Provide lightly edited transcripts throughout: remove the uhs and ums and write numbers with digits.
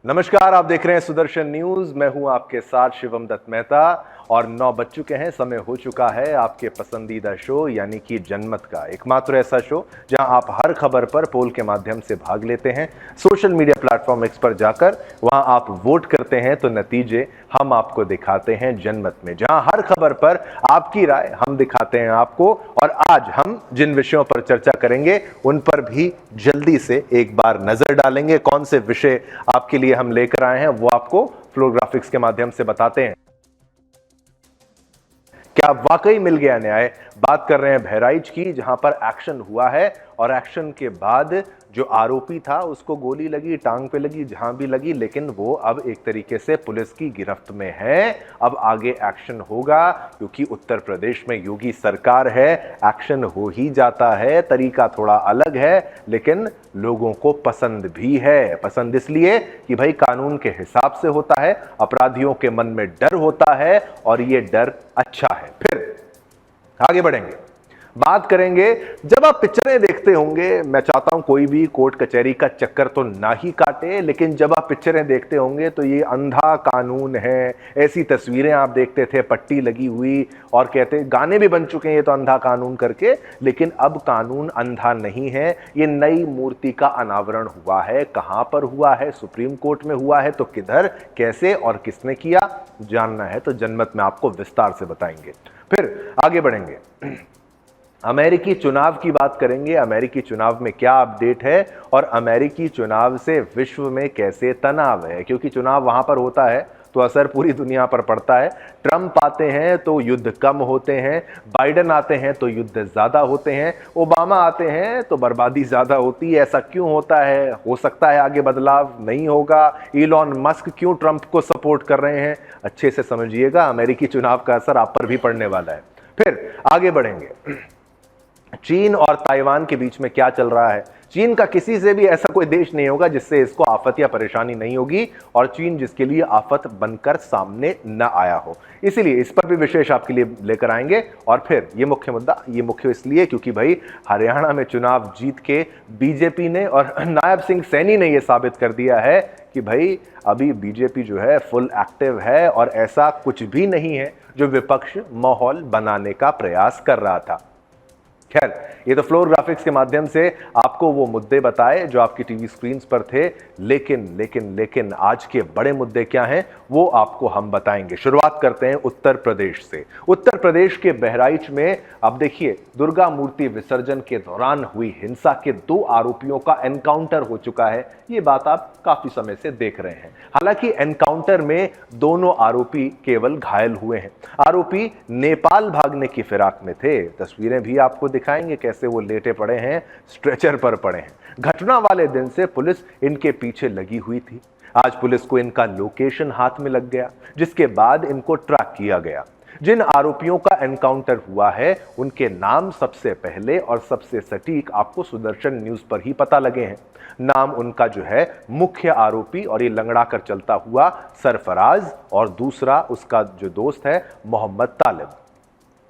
नमस्कार, आप देख रहे हैं सुदर्शन न्यूज। मैं हूं आपके साथ शिवम दत्त मेहता और 9 बज चुके हैं। समय हो चुका है आपके पसंदीदा शो यानी कि जनमत का, एकमात्र ऐसा शो जहां आप हर खबर पर पोल के माध्यम से भाग लेते हैं। सोशल मीडिया प्लेटफॉर्म एक्स पर जाकर वहां आप वोट करते हैं तो नतीजे हम आपको दिखाते हैं जनमत में, जहां हर खबर पर आपकी राय हम दिखाते हैं आपको। और आज हम जिन विषयों पर चर्चा करेंगे उन पर भी जल्दी से एक बार नजर डालेंगे। कौन से विषय आपके लिए हम लेकर आए हैं वो आपको फ्लो ग्राफिक्स के माध्यम से बताते हैं। क्या वाकई मिल गया न्याय? बात कर रहे हैं बहराइच की, जहां पर एक्शन हुआ है और एक्शन के बाद जो आरोपी था उसको गोली लगी, टांग पे लगी, जहां भी लगी, लेकिन वो अब एक तरीके से पुलिस की गिरफ्त में है। अब आगे एक्शन होगा क्योंकि उत्तर प्रदेश में योगी सरकार है, एक्शन हो ही जाता है। तरीका थोड़ा अलग है लेकिन लोगों को पसंद भी है। पसंद इसलिए कि भाई कानून के हिसाब से होता है, अपराधियों के मन में डर होता है और ये डर अच्छा है। फिर आगे बढ़ेंगे, बात करेंगे। जब आप पिक्चरें देखते होंगे, मैं चाहता हूं कोई भी कोर्ट कचहरी का चक्कर तो ना ही काटे, लेकिन जब आप पिक्चरें देखते होंगे तो ये अंधा कानून है, ऐसी तस्वीरें आप देखते थे पट्टी लगी हुई, और कहते गाने भी बन चुके हैं ये तो अंधा कानून करके। लेकिन अब कानून अंधा नहीं है, ये नई मूर्ति का अनावरण हुआ है। कहां पर हुआ है? सुप्रीम कोर्ट में हुआ है। तो किधर, कैसे और किसने किया, जानना है तो जनमत में आपको विस्तार से बताएंगे। फिर आगे बढ़ेंगे, अमेरिकी चुनाव की बात करेंगे। अमेरिकी चुनाव में क्या अपडेट है और अमेरिकी चुनाव से विश्व में कैसे तनाव है, क्योंकि चुनाव वहां पर होता है तो असर पूरी दुनिया पर पड़ता है। ट्रंप आते हैं तो युद्ध कम होते हैं, बाइडेन आते हैं तो युद्ध ज्यादा होते हैं, ओबामा आते हैं तो बर्बादी ज्यादा होती है। ऐसा क्यों होता है? हो सकता है आगे बदलाव नहीं होगा। इलॉन मस्क क्यों ट्रंप को सपोर्ट कर रहे हैं? अच्छे से समझिएगा, अमेरिकी चुनाव का असर आप पर भी पड़ने वाला है। फिर आगे बढ़ेंगे, चीन और ताइवान के बीच में क्या चल रहा है। चीन का किसी से भी ऐसा कोई देश नहीं होगा जिससे इसको आफत या परेशानी नहीं होगी, और चीन जिसके लिए आफत बनकर सामने न आया हो। इसीलिए इस पर भी विशेष आपके लिए लेकर आएंगे। और फिर ये मुख्य मुद्दा, ये मुख्य इसलिए क्योंकि भाई हरियाणा में चुनाव जीत के बीजेपी ने और नायब सिंह सैनी ने यह साबित कर दिया है कि भाई अभी बीजेपी जो है फुल एक्टिव है और ऐसा कुछ भी नहीं है जो विपक्ष माहौल बनाने का प्रयास कर रहा था। खैर, ये तो फ्लोर ग्राफिक्स के माध्यम से आपको वो मुद्दे बताए जो आपकी टीवी स्क्रीन्स पर थे, लेकिन आज के बड़े मुद्दे क्या हैं वो आपको हम बताएंगे। शुरुआत करते हैं उत्तर प्रदेश से। उत्तर प्रदेश के बहराइच में अब देखिए, दुर्गा मूर्ति विसर्जन के दौरान हुई हिंसा के 2 आरोपियों का एनकाउंटर हो चुका है। ये बात आप काफी समय से देख रहे हैं। हालांकि एनकाउंटर में दोनों आरोपी केवल घायल हुए हैं। आरोपी नेपाल भागने की फिराक में थे। तस्वीरें भी आपको दिखाएंगे कैसे वो लेटे पड़े हैं, स्ट्रेचर पर पड़े हैं। घटना वाले दिन से पुलिस इनके पीछे लगी हुई थी। आज पुलिस को इनका लोकेशन हाथ में लग गया, जिसके बाद इनको ट्रैक किया गया। जिन आरोपियों का एनकाउंटर हुआ है उनके नाम सबसे पहले और सबसे सटीक आपको सुदर्शन न्यूज पर ही पता लगे हैं। नाम उनका जो है मुख्य आरोपी और ये लंगड़ा कर चलता हुआ सरफराज, और दूसरा उसका जो दोस्त है मोहम्मद तालिब।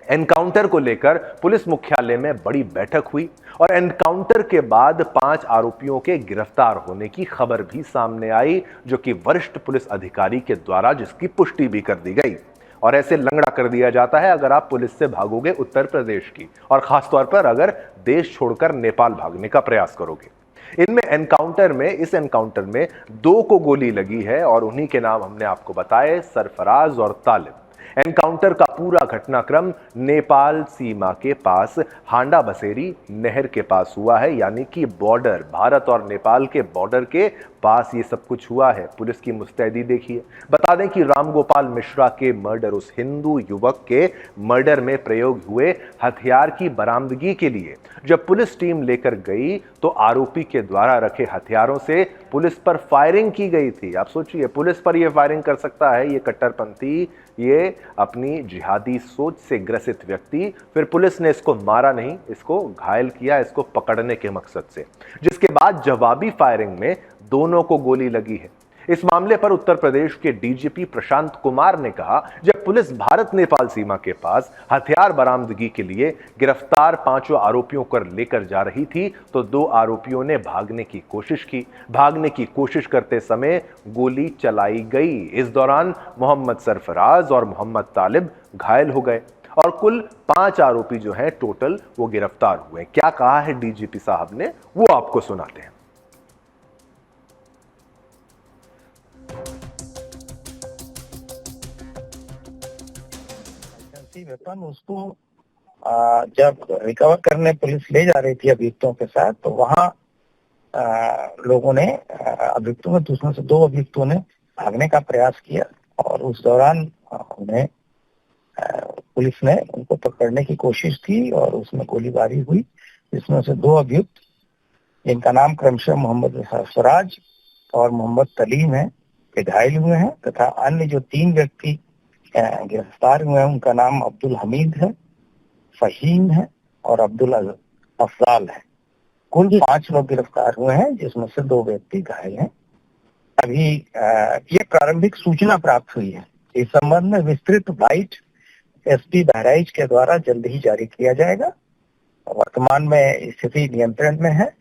एनकाउंटर को लेकर पुलिस मुख्यालय में बड़ी बैठक हुई और एनकाउंटर के बाद 5 आरोपियों के गिरफ्तार होने की खबर भी सामने आई, जो कि वरिष्ठ पुलिस अधिकारी के द्वारा जिसकी पुष्टि भी कर दी गई। और ऐसे लंगड़ा कर दिया जाता है अगर आप पुलिस से भागोगे उत्तर प्रदेश की, और खासतौर पर अगर देश छोड़कर नेपाल भागने का प्रयास करोगे। इनमें इस एनकाउंटर में 2 को गोली लगी है और उन्हीं के नाम हमने आपको बताए, सरफराज और तालिब। एनकाउंटर का पूरा घटनाक्रम नेपाल सीमा के पास हांडा बसेरी नहर के पास हुआ है, यानी कि बॉर्डर, भारत और नेपाल के बॉर्डर के पास ये सब कुछ हुआ है। पुलिस की मुस्तैदी देखिए। बता दें कि रामगोपाल मिश्रा के मर्डर, उस हिंदू युवक के मर्डर में प्रयोग हुए हथियार की बरामदगी के लिए जब पुलिस टीम लेकर गई तो आरोपी के द्वारा रखे हथियारों से पुलिस पर फायरिंग की गई थी। आप सोचिए, पुलिस पर यह फायरिंग कर सकता है ये कट्टरपंथी, ये अपनी जिहादी सोच से ग्रसित व्यक्ति। फिर पुलिस ने इसको मारा नहीं, इसको घायल किया, इसको पकड़ने के मकसद से, जिसके बाद जवाबी फायरिंग में दोनों को गोली लगी है। इस मामले पर उत्तर प्रदेश के डीजीपी प्रशांत कुमार ने कहा, जब पुलिस भारत नेपाल सीमा के पास हथियार बरामदगी के लिए गिरफ्तार 5 आरोपियों को लेकर जा रही थी तो 2 आरोपियों ने भागने की कोशिश की। भागने की कोशिश करते समय गोली चलाई गई। इस दौरान मोहम्मद सरफराज और मोहम्मद तालिब घायल हो गए और कुल 5 आरोपी जो हैं टोटल वो गिरफ्तार हुए। क्या कहा है डीजीपी साहब ने, वो आपको सुनाते हैं। वेपन उसको जब रिकवर करने पुलिस ले जा रही थी अभियुक्तों के साथ, तो वहां लोगों ने अभियुक्तों में दूसरों से 2 अभियुक्तों ने भागने का प्रयास किया और उस दौरान उन्हें पुलिस ने उनको पकड़ने की कोशिश की और उसमें गोलीबारी हुई, जिसमें से 2 अभियुक्त जिनका नाम क्रमशः मोहम्मद सरफराज और मोहम्मद तलीम है के घायल हुए हैं तथा अन्य जो 3 व्यक्ति गिरफ्तार हुए हैं उनका नाम अब्दुल हमीद है, फहीम है और अब्दुल अफजाल है। कुल 5 लोग गिरफ्तार हुए हैं जिसमें से 2 व्यक्ति घायल हैं। अभी ये प्रारंभिक सूचना प्राप्त हुई है। इस संबंध में विस्तृत बाइट एसपी बहराइच के द्वारा जल्द ही जारी किया जाएगा। वर्तमान में स्थिति नियंत्रण में है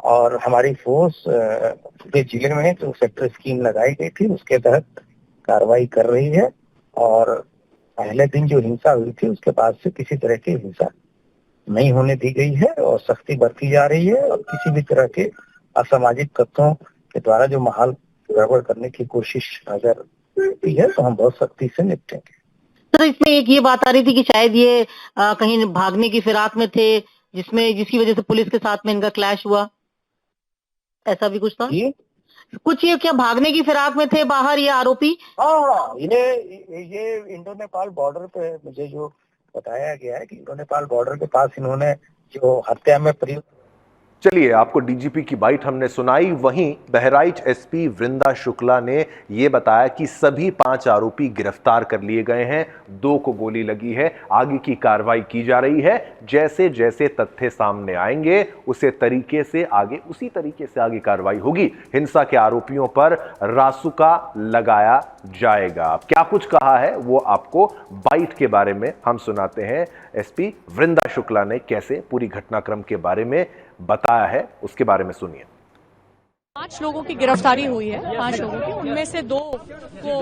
और हमारी फोर्स पूरे जिले में जो सेक्टर स्कीम लगाई गई थी उसके तहत कार्रवाई कर रही है और पहले दिन जो हिंसा हुई थी उसके बाद से किसी तरह की हिंसा नहीं होने दी गई है और सख्ती बरती जा रही है और किसी भी तरह के असामाजिक तत्वों के द्वारा जो माहौल गड़बड़ करने की कोशिश अगर होती है तो हम बहुत सख्ती से निपटेंगे। सर, इसमें एक ये बात आ रही थी कि शायद ये कहीं भागने की फिराक में थे जिसकी वजह से पुलिस के साथ में इनका क्लैश हुआ, ऐसा भी कुछ था? कुछ ये क्या भागने की फिराक में थे बाहर ये आरोपी? हाँ, ये इंडो नेपाल बॉर्डर पे मुझे जो बताया गया है कि इंडो नेपाल बॉर्डर के पास इन्होंने जो हत्या में प्रयुक्त। चलिए, आपको डीजीपी की बाइट हमने सुनाई। वहीं बहराइच एसपी वृंदा शुक्ला ने यह बताया कि सभी 5 आरोपी गिरफ्तार कर लिए गए हैं, 2 को गोली लगी है, आगे की कार्रवाई की जा रही है। जैसे जैसे तथ्य सामने आएंगे उसी तरीके से आगे कार्रवाई होगी। हिंसा के आरोपियों पर रासुका लगाया जाएगा। अब क्या कुछ कहा है वो आपको बाइट के बारे में हम सुनाते हैं। एसपी वृंदा शुक्ला ने कैसे पूरी घटनाक्रम के बारे में बताया है उसके बारे में सुनिए। 5 लोगों की गिरफ्तारी हुई है, 5 लोगों की, उनमें से 2 को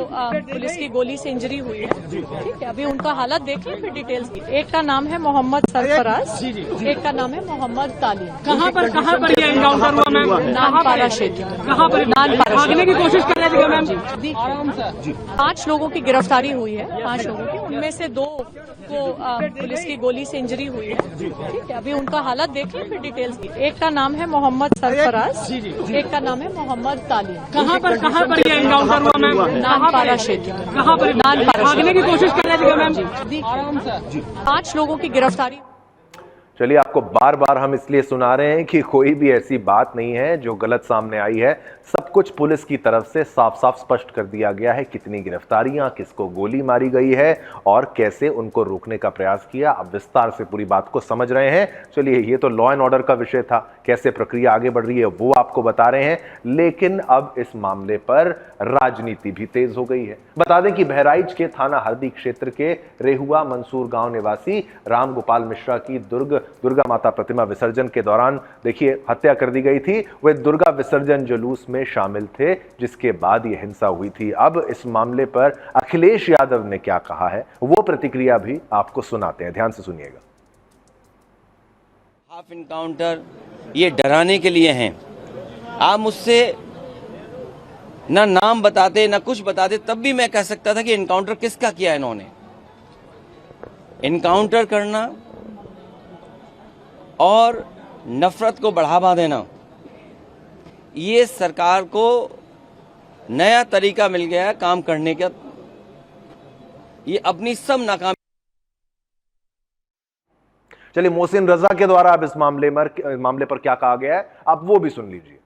पुलिस की गोली से इंजरी हुई है। ठीक है, अभी उनका हालत देख लें फिर डिटेल्स। एक का नाम है मोहम्मद सरफराज, एक का नाम है मोहम्मद तालिम। कहाँ पर ये एनकाउंटर हुआ मैम? नानपाड़ा क्षेत्र। कहाँ पर? भागने की कोशिश कर रहे थे मैम? 5 लोगों की गिरफ्तारी हुई है, 5 लोगों की, उनमें से 2 को पुलिस की गोली से इंजरी हुई है। ठीक है, अभी उनका हालत देख लें फिर डिटेल्स। एक का नाम है मोहम्मद सरफराज, एक का नाम है मोहम्मद तालिम। कहाँ पर ये एनकाउंटर हुआ मैम? नानपाड़ा क्षेत्र। कहाँ पर? भागने की कोशिश कर रहे थे मैम? 5 लोगों की गिरफ्तारी। चलिए, आपको बार बार हम इसलिए सुना रहे हैं कि कोई भी ऐसी बात नहीं है जो गलत सामने आई है। सब कुछ पुलिस की तरफ से साफ साफ स्पष्ट कर दिया गया है, कितनी गिरफ्तारियां, किसको गोली मारी गई है और कैसे उनको रोकने का प्रयास किया। अब विस्तार से पूरी बात को समझ रहे हैं। चलिए, ये तो लॉ एंड ऑर्डर का विषय था, कैसे प्रक्रिया आगे बढ़ रही है वो आपको बता रहे हैं, लेकिन अब इस मामले पर राजनीति भी तेज हो गई है। बता दें कि बहराइच के थाना हरदी क्षेत्र के रेहुआ मंसूर गांव निवासी राम गोपाल मिश्रा की दुर्गा माता प्रतिमा विसर्जन के दौरान देखिए हत्या कर दी गई थी। वे दुर्गा विसर्जन जुलूस में शामिल थे, जिसके बाद यह हिंसा हुई थी। अब इस मामले पर अखिलेश यादव ने क्या कहा है वो प्रतिक्रिया भी आपको सुनाते हैं, ध्यान से सुनिएगा। हाफ इनकाउंटर ये डराने के लिए हैं। आप मुझसे ना नाम बताते ना कुछ बताते, तब भी मैं कह सकता था कि इनकाउंटर किसका किया इन्होंने। इनकाउंटर करना और नफरत को बढ़ावा देना, ये सरकार को नया तरीका मिल गया है काम करने का। ये अपनी सब नाकामी। चलिए, मोहसिन रजा के द्वारा अब इस मामले पर क्या कहा गया है आप वो भी सुन लीजिए।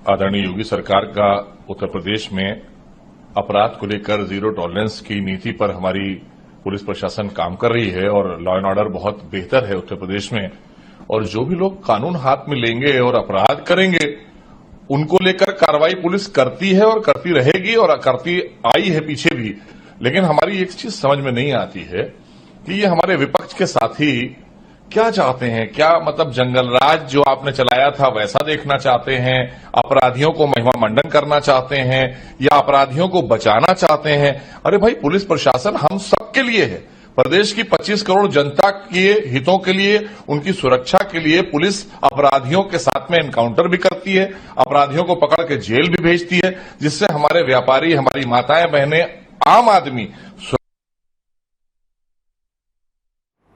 आदरणीय योगी सरकार का उत्तर प्रदेश में अपराध को लेकर 0 टॉलरेंस की नीति पर हमारी पुलिस प्रशासन काम कर रही है और लॉ एंड ऑर्डर बहुत बेहतर है उत्तर प्रदेश में। और जो भी लोग कानून हाथ में लेंगे और अपराध करेंगे उनको लेकर कार्रवाई पुलिस करती है और करती रहेगी और करती आई है पीछे भी। लेकिन हमारी एक चीज समझ में नहीं आती है कि ये हमारे विपक्ष के साथी क्या चाहते हैं। क्या मतलब जंगल राज जो आपने चलाया था वैसा देखना चाहते हैं, अपराधियों को महिमा मंडन करना चाहते हैं, या अपराधियों को बचाना चाहते हैं? अरे भाई, पुलिस प्रशासन हम सबके लिए है। प्रदेश की 25 करोड़ जनता के हितों के लिए, उनकी सुरक्षा के लिए पुलिस अपराधियों के साथ में एनकाउंटर भी करती है, अपराधियों को पकड़ के जेल भी भेजती है, जिससे हमारे व्यापारी, हमारी माताएं बहनें, आम आदमी।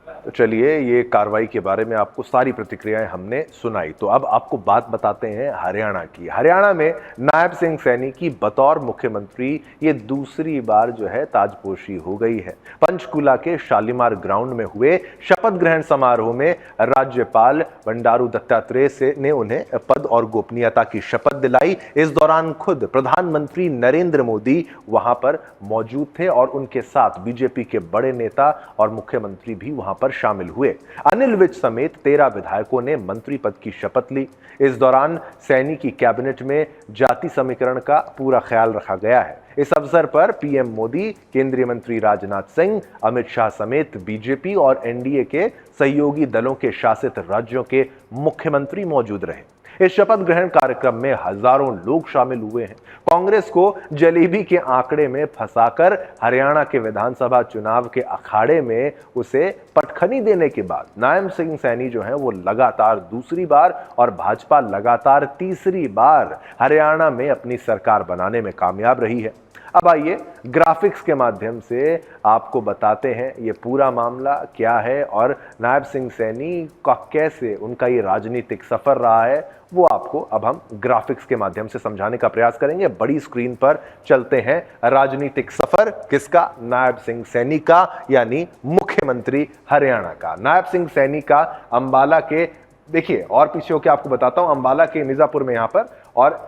तो चलिए, ये कार्रवाई के बारे में आपको सारी प्रतिक्रियाएं हमने सुनाई। तो अब आपको बात बताते हैं हरियाणा की। हरियाणा में नायब सिंह सैनी की बतौर मुख्यमंत्री ये दूसरी बार जो है ताजपोशी हो गई है। पंचकुला के शालीमार ग्राउंड में हुए शपथ ग्रहण समारोह में राज्यपाल बंडारू दत्तात्रेय ने उन्हें पद और गोपनीयता की शपथ दिलाई। इस दौरान खुद प्रधानमंत्री नरेंद्र मोदी वहां पर मौजूद थे और उनके साथ बीजेपी के बड़े नेता और मुख्यमंत्री भी वहां पर शामिल हुए। अनिल विज समेत 13 विधायकों ने मंत्री पद की शपथ ली। इस दौरान सैनी की कैबिनेट में जाति समीकरण का पूरा ख्याल रखा गया है। इस अवसर पर पीएम मोदी, केंद्रीय मंत्री राजनाथ सिंह, अमित शाह समेत बीजेपी और एनडीए के सहयोगी दलों के शासित राज्यों के मुख्यमंत्री मौजूद रहे। इस शपथ ग्रहण कार्यक्रम में हजारों लोग शामिल हुए हैं। कांग्रेस को जलेबी के आंकड़े में फंसाकर हरियाणा के विधानसभा चुनाव के अखाड़े में उसे पटखनी देने के बाद नायब सिंह सैनी जो है वो लगातार दूसरी बार और भाजपा लगातार तीसरी बार हरियाणा में अपनी सरकार बनाने में कामयाब रही है। अब आइए ग्राफिक्स के माध्यम से आपको बताते हैं ये पूरा मामला क्या है और नायब सिंह सैनी का कैसे उनका ये राजनीतिक सफर रहा है, वो आपको अब हम ग्राफिक्स के माध्यम से समझाने का प्रयास करेंगे। बड़ी स्क्रीन पर चलते हैं। राजनीतिक सफर किसका? नायब सिंह सैनी का, यानी मुख्यमंत्री हरियाणा का। नायब सिंह सैनी का अंबाला के, देखिए और पीछे होकर आपको बताता हूं, अंबाला के मिर्जापुर में यहां पर, और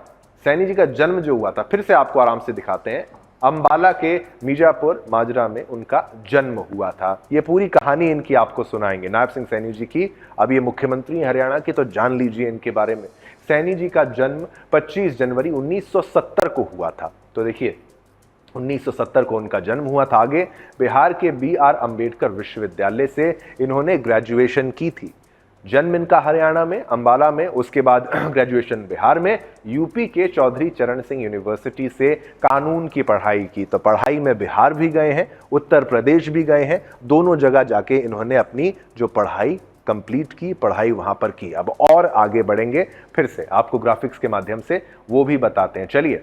सैनी जी का जन्म जो हुआ था, फिर से आपको आराम से दिखाते हैं। अंबाला के मिर्जापुर माजरा में उनका जन्म हुआ था। ये पूरी कहानी इनकी आपको सुनाएंगे, नायब सिंह सैनी जी की। अब ये मुख्यमंत्री हरियाणा के, तो जान लीजिए इनके बारे में। सैनी जी का जन्म 25 जनवरी 1970 को हुआ था। तो देखिए 1970 को उनका जन्म हुआ था। आगे बिहार के BR अम्बेडकर विश्वविद्यालय से इन्होंने ग्रेजुएशन की थी। जन्म इनका हरियाणा में, अंबाला में, उसके बाद ग्रेजुएशन बिहार में। यूपी के चौधरी चरण सिंह यूनिवर्सिटी से कानून की पढ़ाई की। तो पढ़ाई में बिहार भी गए हैं, उत्तर प्रदेश भी गए हैं, दोनों जगह जाके इन्होंने अपनी जो पढ़ाई कंप्लीट की, पढ़ाई वहां पर की। अब और आगे बढ़ेंगे, फिर से आपको ग्राफिक्स के माध्यम से वो भी बताते हैं। चलिए,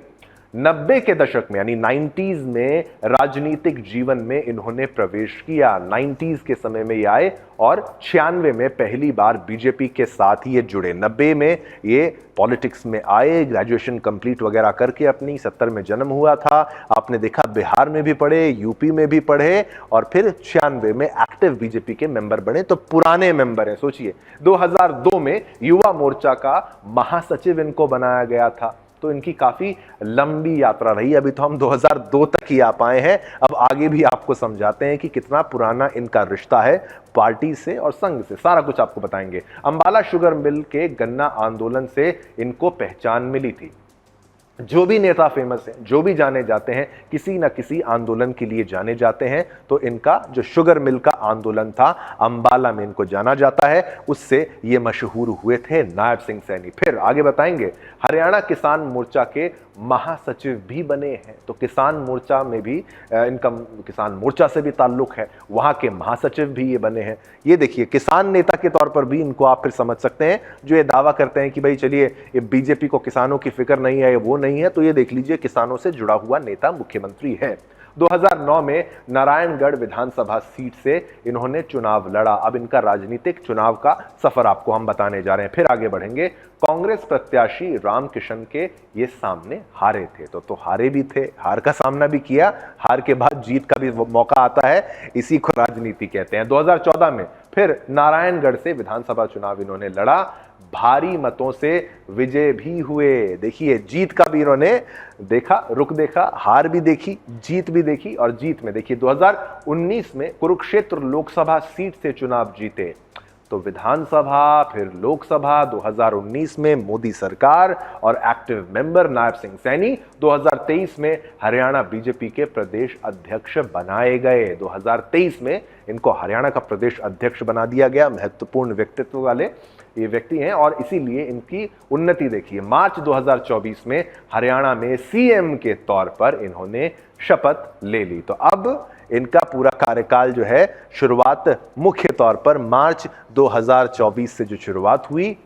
90 के दशक में यानी 90s में राजनीतिक जीवन में इन्होंने प्रवेश किया। 90s के समय में ये आए और 96 में पहली बार बीजेपी के साथ ही ये जुड़े। 90 में ये पॉलिटिक्स में आए, ग्रेजुएशन कंप्लीट वगैरह करके अपनी। 70 में जन्म हुआ था। आपने देखा बिहार में भी पढ़े, यूपी में भी पढ़े, और फिर 96 में एक्टिव बीजेपी के मेंबर बने। तो पुराने मेंबर हैं। सोचिए, 2002 में युवा मोर्चा का महासचिव इनको बनाया गया था। तो इनकी काफी लंबी यात्रा रही। अभी तो हम 2002 तक ही आ पाए हैं, अब आगे भी आपको समझाते हैं कि कितना पुराना इनका रिश्ता है पार्टी से और संघ से। सारा कुछ आपको बताएंगे। अंबाला शुगर मिल के गन्ना आंदोलन से इनको पहचान मिली थी। जो भी नेता फेमस हैं, जो भी जाने जाते हैं, किसी ना किसी आंदोलन के लिए जाने जाते हैं। तो इनका जो शुगर मिल का आंदोलन था, अंबाला में इनको जाना जाता है, उससे ये मशहूर हुए थे नायब सिंह सैनी। फिर आगे बताएंगे, हरियाणा किसान मोर्चा के महासचिव भी बने हैं। तो किसान मोर्चा में भी इनका, किसान मोर्चा से भी ताल्लुक है, वहां के महासचिव भी ये बने हैं। ये देखिए, किसान नेता के तौर पर भी इनको आप फिर समझ सकते हैं, जो ये दावा करते हैं कि भाई चलिए ये बीजेपी को किसानों की फिक्र नहीं है, वो नहीं है। तो ये देख लीजिए, किसानों से जुड़ा हुआ नेता मुख्यमंत्री है। 2009 में नारायणगढ़ विधानसभा सीट से इन्होंने चुनाव लड़ा। अब इनका राजनीतिक चुनाव का सफर आपको हम बताने जा रहे हैं। फिर आगे बढ़ेंगे। कांग्रेस प्रत्याशी रामकिशन के ये सामने हारे थे। तो हारे भी थे, हार का सामना भी किया, हार के बाद जीत का भी मौका आता है, इसी को राजनीति कहते हैं। 2014 में फिर नारायणगढ़ से विधानसभा चुनाव इन्होंने लड़ा, भारी मतों से विजय भी हुए। देखिए, जीत का भी इन्होंने देखा, रुख देखा, हार भी देखी, जीत भी देखी। और जीत में देखिए 2019 में कुरुक्षेत्र लोकसभा सीट से चुनाव जीते। तो विधानसभा, फिर लोकसभा 2019 में मोदी सरकार और एक्टिव मेंबर नायब सिंह सैनी 2023 में हरियाणा बीजेपी के प्रदेश अध्यक्ष बनाए गए। 2023 में इनको हरियाणा का प्रदेश अध्यक्ष बना दिया गया। महत्वपूर्ण व्यक्तित्व वाले ये व्यक्ति हैं और इसीलिए इनकी उन्नति देखिए। मार्च 2024 में हरियाणा में सीएम के तौर पर इन्होंने शपथ ले ली। तो अब इनका पूरा कार्यकाल जो है, शुरुआत मुख्य तौर पर मार्च 2024 से जो शुरुआत हुई,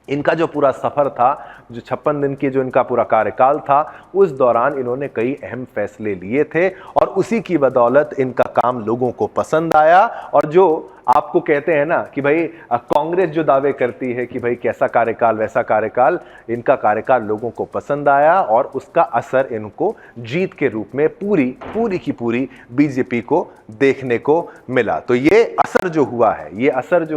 इनका जो पूरा सफर था, जो 56 दिन की जो इनका पूरा कार्यकाल था, उस दौरान इन्होंने कई अहम फैसले लिए थे और उसी की बदौलत इनका काम लोगों को पसंद आया। और जो आपको कहते हैं ना कि भाई कांग्रेस जो दावे करती है कि भाई कैसा कार्यकाल वैसा कार्यकाल, इनका कार्यकाल लोगों को पसंद आया और उसका असर इनको जीत के रूप में पूरी की पूरी बीजेपी को देखने को मिला। तो ये असर जो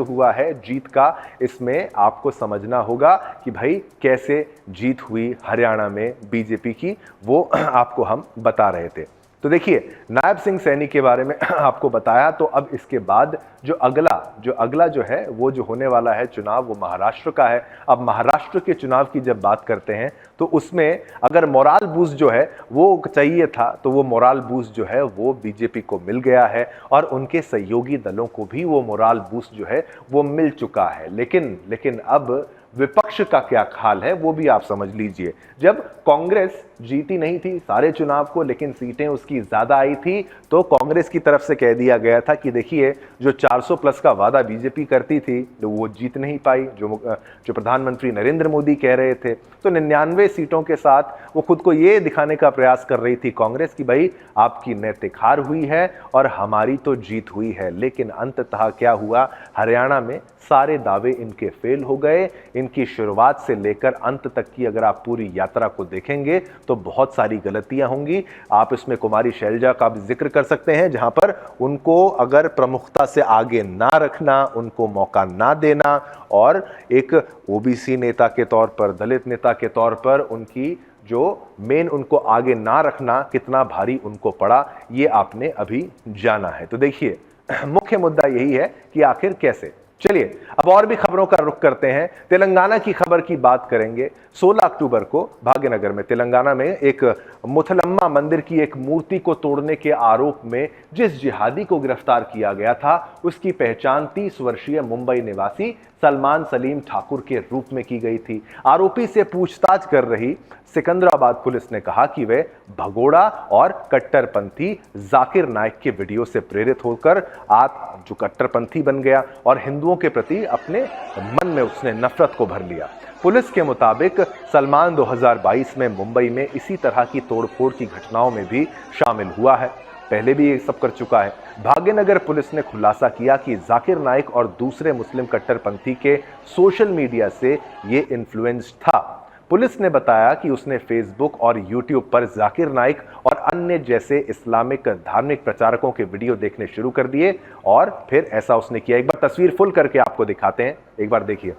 हुआ है जीत का, इसमें आपको समझना होगा कि भाई कैसे जीत हुई हरियाणा में बीजेपी की, वो आपको हम बता रहे थे। तो देखिए, नायब सिंह सैनी के बारे में आपको बताया। तो अब इसके बाद जो अगला जो है वो जो होने वाला है चुनाव, वो महाराष्ट्र का है। अब महाराष्ट्र के चुनाव की जब बात करते हैं तो उसमें अगर मोराल बूस्ट जो है वो चाहिए था, तो वो मोराल बूस्ट जो है वो बीजेपी को मिल गया है और उनके सहयोगी दलों को भी वो मोराल बूस्ट जो है वो मिल चुका है। लेकिन अब विपक्ष का क्या हाल है वो भी आप समझ लीजिए। जब कांग्रेस जीती नहीं थी सारे चुनाव को, लेकिन सीटें उसकी ज्यादा आई थी, तो कांग्रेस की तरफ से कह दिया गया था कि देखिए, जो 400 प्लस का वादा बीजेपी करती थी तो वो जीत नहीं पाई, जो प्रधानमंत्री नरेंद्र मोदी कह रहे थे। तो 99 सीटों के साथ वो खुद को ये दिखाने का प्रयास कर रही थी कांग्रेस कि भाई आपकी नैतिक हार हुई है और हमारी तो जीत हुई है। लेकिन अंततः क्या हुआ, हरियाणा में सारे दावे इनके फेल हो गए। इनकी शुरुआत से लेकर अंत तक की अगर आप पूरी यात्रा को देखेंगे तो बहुत सारी गलतियां होंगी। आप इसमें कुमारी शैलजा का भी जिक्र कर सकते हैं, जहां पर उनको अगर प्रमुखता से आगे ना रखना, उनको मौका ना देना और एक ओबीसी नेता के तौर पर, दलित नेता के तौर पर उनकी जो मेन उनको आगे ना रखना कितना भारी उनको पड़ा, ये आपने अभी जाना है। तो देखिए, मुख्य मुद्दा यही है कि आखिर कैसे। चलिए अब और भी खबरों का रुख करते हैं। तेलंगाना की खबर की बात करेंगे। 16 अक्टूबर को भाग्यनगर में, तेलंगाना में, एक मुथलम्मा मंदिर की एक मूर्ति को तोड़ने के आरोप में जिस जिहादी को गिरफ्तार किया गया था, उसकी पहचान 30 वर्षीय मुंबई निवासी सलमान सलीम ठाकुर के रूप में की गई थी। आरोपी से पूछताछ कर रही सिकंदराबाद पुलिस ने कहा कि वे भगोड़ा और कट्टरपंथी जाकिर नाइक के वीडियो से प्रेरित होकर जो कट्टरपंथी बन गया और हिंदुओं के प्रति अपने मन में उसने नफरत को भर लिया। पुलिस के मुताबिक सलमान 2022 में मुंबई में इसी तरह की तोड़फोड़ की घटनाओं में भी शामिल हुआ है, पहले भी ये सब कर चुका है। भाग्यनगर पुलिस ने खुलासा किया कि जाकिर नाइक और दूसरे मुस्लिम कट्टरपंथी के सोशल मीडिया से ये इन्फ्लुएंस था। पुलिस ने बताया कि उसने फेसबुक और यूट्यूब पर जाकिर नाइक और अन्य जैसे इस्लामिक धार्मिक प्रचारकों के वीडियो देखने शुरू कर दिए और फिर ऐसा उसने किया। एक बार तस्वीर फुल करके आपको दिखाते हैं, एक बार देखिए।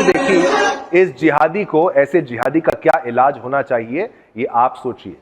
देखिए, इस जिहादी को, ऐसे जिहादी का क्या इलाज होना चाहिए ये आप सोचिए।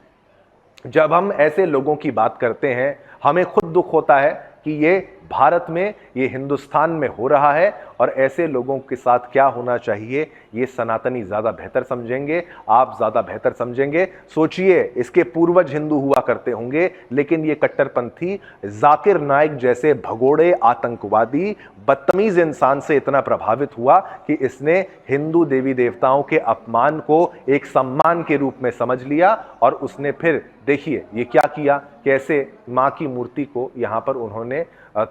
जब हम ऐसे लोगों की बात करते हैं, हमें खुद दुख होता है कि ये भारत में, ये हिंदुस्तान में हो रहा है और ऐसे लोगों के साथ क्या होना चाहिए ये सनातनी ज्यादा बेहतर समझेंगे, आप ज्यादा बेहतर समझेंगे। सोचिए, इसके पूर्वज हिंदू हुआ करते होंगे, लेकिन ये कट्टरपंथी जाकिर नाइक जैसे भगोड़े आतंकवादी बदतमीज इंसान से इतना प्रभावित हुआ कि इसने हिंदू देवी देवताओं के अपमान को एक सम्मान के रूप में समझ लिया और उसने फिर देखिए ये क्या किया, कैसे मां की मूर्ति को यहां पर उन्होंने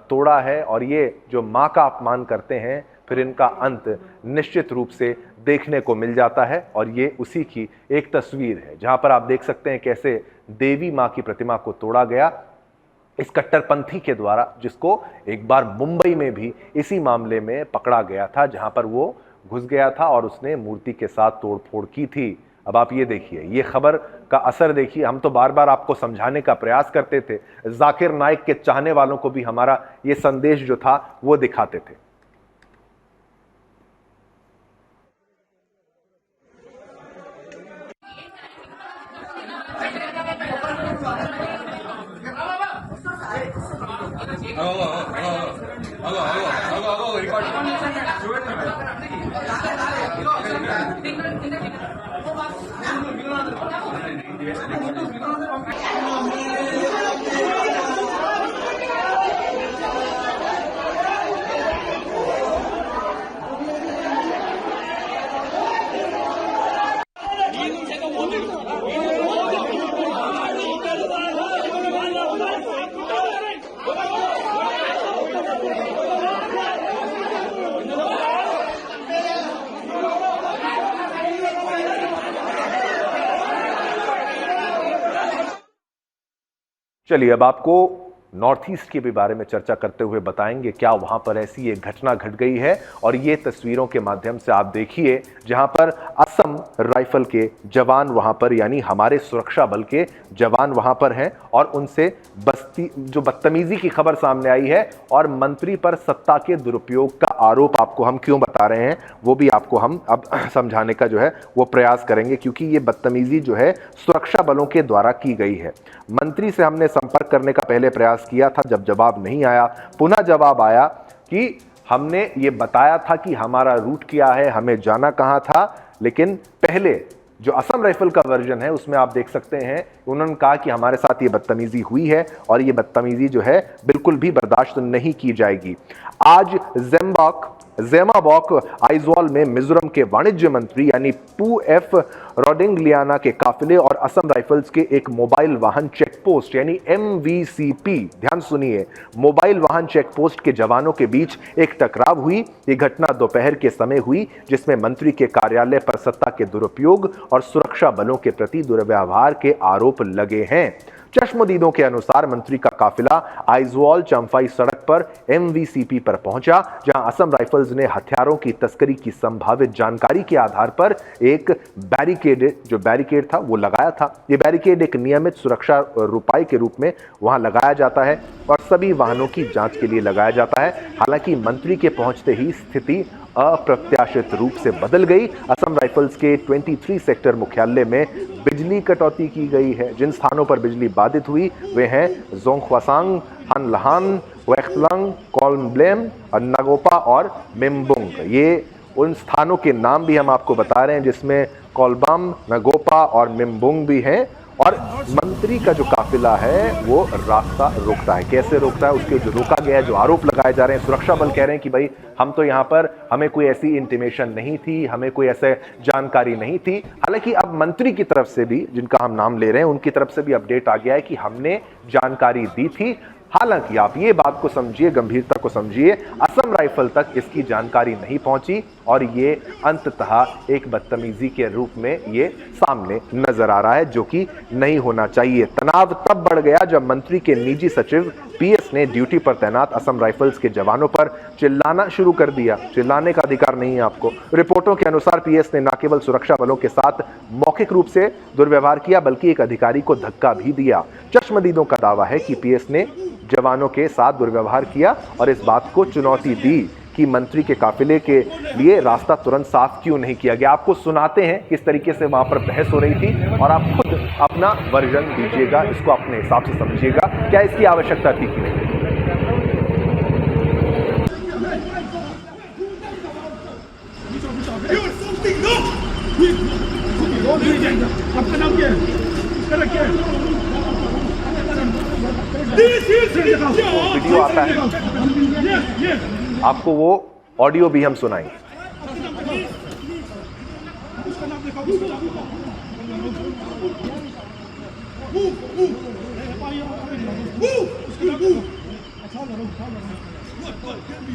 तोड़ा है। और ये जो मां का अपमान करते हैं, फिर इनका अंत निश्चित रूप से देखने को मिल जाता है। और ये उसी की एक तस्वीर है जहां पर आप देख सकते हैं कैसे देवी मां की प्रतिमा को तोड़ा गया इस कट्टरपंथी के द्वारा, जिसको एक बार मुंबई में भी इसी मामले में पकड़ा गया था, जहां पर वो घुस गया था और उसने मूर्ति के साथ तोड़फोड़ की थी। अब आप ये देखिए, ये खबर का असर देखिए। हम तो बार बार आपको समझाने का प्रयास करते थे, जाकिर नाइक के चाहने वालों को भी हमारा ये संदेश जो था वो दिखाते थे। चलिए अब आपको नॉर्थ ईस्ट के भी बारे में चर्चा करते हुए बताएंगे क्या वहां पर ऐसी एक घटना घट गई है। और ये तस्वीरों के माध्यम से आप देखिए जहां पर असम राइफल के जवान वहां पर, यानी हमारे सुरक्षा बल के जवान वहां पर हैं और उनसे बदतमीजी की खबर सामने आई है। और मंत्री पर सत्ता के दुरुपयोग का आरोप आपको हम क्यों बता रहे हैं वो भी आपको हम अब समझाने का जो है वो प्रयास करेंगे, क्योंकि ये बदतमीजी जो है सुरक्षा बलों के द्वारा की गई है। मंत्री से हमने संपर्क करने का पहले प्रयास किया था, जब जवाब नहीं आया, पुनः जवाब आया कि हमने ये बताया था कि हमारा रूट क्या है, हमें जाना कहां था। लेकिन पहले जो असम राइफल का वर्जन है उसमें आप देख सकते हैं उन्होंने कहा कि हमारे साथ ये बदतमीजी हुई है और ये बदतमीजी जो है बिल्कुल भी बर्दाश्त नहीं की जाएगी। आज ज़ेमाबॉक आइजवाल में मिजोरम के वाणिज्य मंत्री यानी पू एफ रोडिंगलियाना के काफिले और असम राइफल्स के एक मोबाइल वाहन चेकपोस्ट यानी MVCP, ध्यान सुनिए, मोबाइल वाहन चेकपोस्ट के जवानों के बीच एक टकराव हुई। ये घटना दोपहर के समय हुई, जिसमें मंत्री के कार्यालय पर सत्ता के दुरुपयोग और सुरक्षा बलों के प्रति दुर्व्यवहार के आरोप लगे हैं। चश्मदीदों के अनुसार मंत्री का काफिला आइजवाल चंफाई सड़क पर MVCP पर पहुंचा, जहां असम राइफल्स ने हथियारों की तस्करी की संभावित जानकारी के आधार पर एक बैरिकेड था वो लगाया था। ये बैरिकेड एक नियमित सुरक्षा उपाय के रूप में वहां लगाया जाता है और सभी वाहनों की जांच के लिए लगाया जाता है। हालांकि मंत्री के पहुंचते ही स्थिति अप्रत्याशित रूप से बदल गई। असम राइफल्स के 23 सेक्टर मुख्यालय में बिजली कटौती की गई है। जिन स्थानों पर बिजली बाधित हुई वे हैं जोंगख्वासांग, हानलहान, वेख्तलंग, कोलम्ब्लेम, नगोपा और मिम्बुंग। ये उन स्थानों के नाम भी हम आपको बता रहे हैं जिसमें कोलबाम, नगोपा और मिम्बुंग भी हैं। और मंत्री का जो काफिला है वो रास्ता रोकता है। कैसे रोकता है, उसके जो रोका गया है, जो आरोप लगाए जा रहे हैं, सुरक्षा बल कह रहे हैं कि भाई हम तो यहाँ पर, हमें कोई ऐसी इंटीमेशन नहीं थी, हमें कोई ऐसे जानकारी नहीं थी। हालांकि अब मंत्री की तरफ से भी, जिनका हम नाम ले रहे हैं, उनकी तरफ से भी अपडेट आ गया है कि हमने जानकारी दी थी। हालांकि आप ये बात को समझिए, गंभीरता को समझिए, असम राइफल तक इसकी जानकारी नहीं पहुंची और ये अंततः एक बदतमीजी के रूप में ये सामने नजर आ रहा है, जो कि नहीं होना चाहिए। तनाव तब बढ़ गया जब मंत्री के निजी सचिव PS ने ड्यूटी पर तैनात असम राइफल्स के जवानों पर चिल्लाना शुरू कर दिया। चिल्लाने का अधिकार नहीं है आपको। रिपोर्टों के अनुसार PS ने न केवल सुरक्षा बलों के साथ मौखिक रूप से दुर्व्यवहार किया, बल्कि एक अधिकारी को धक्का भी दिया। चश्मदीदों का दावा है कि PS ने जवानों के साथ दुर्व्यवहार किया और इस बात को चुनौती दी कि मंत्री के काफिले के लिए रास्ता तुरंत साफ क्यों नहीं किया गया। आपको सुनाते हैं किस तरीके से वहां पर बहस हो रही थी और आप खुद अपना वर्जन दीजिएगा, इसको अपने हिसाब से समझिएगा, क्या इसकी आवश्यकता थी कि नहीं। आपका नाम क्या है? वीडियो आता है, आपको वो ऑडियो भी हम सुनाएंगे।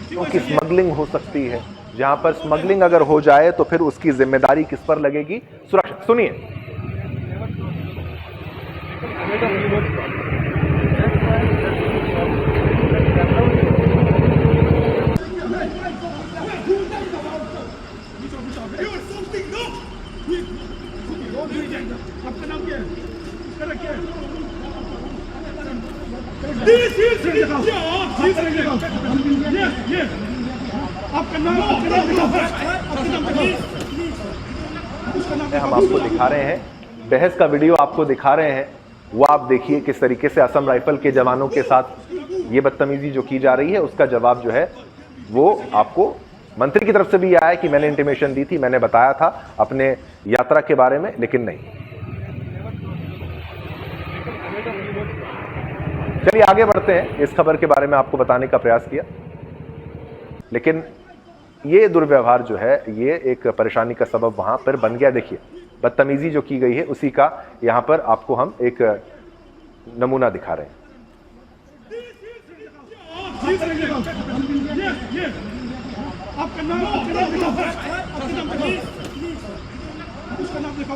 क्योंकि स्मगलिंग हो सकती है, जहां पर स्मगलिंग अगर हो जाए तो फिर उसकी जिम्मेदारी किस पर लगेगी? सुरक्षा। सुनिए। आपका नाम क्या है? क्या है? आपका नाम हम आपको दिखा रहे हैं, बहस का वीडियो आपको दिखा रहे हैं, वो आप देखिए किस तरीके से असम राइफल के जवानों के साथ ये बदतमीजी जो की जा रही है, उसका जवाब जो है वो आपको मंत्री की तरफ से भी आया है कि मैंने इंटीमेशन दी थी, मैंने बताया था अपने यात्रा के बारे में, लेकिन नहीं। चलिए आगे बढ़ते हैं। इस खबर के बारे में आपको बताने का प्रयास किया, लेकिन ये दुर्व्यवहार जो है ये एक परेशानी का सबब वहां पर बन गया। देखिए बदतमीजी जो की गई है उसी का यहां पर आपको हम एक नमूना दिखा रहे हैं। आपका नाम उसका नाम लिखा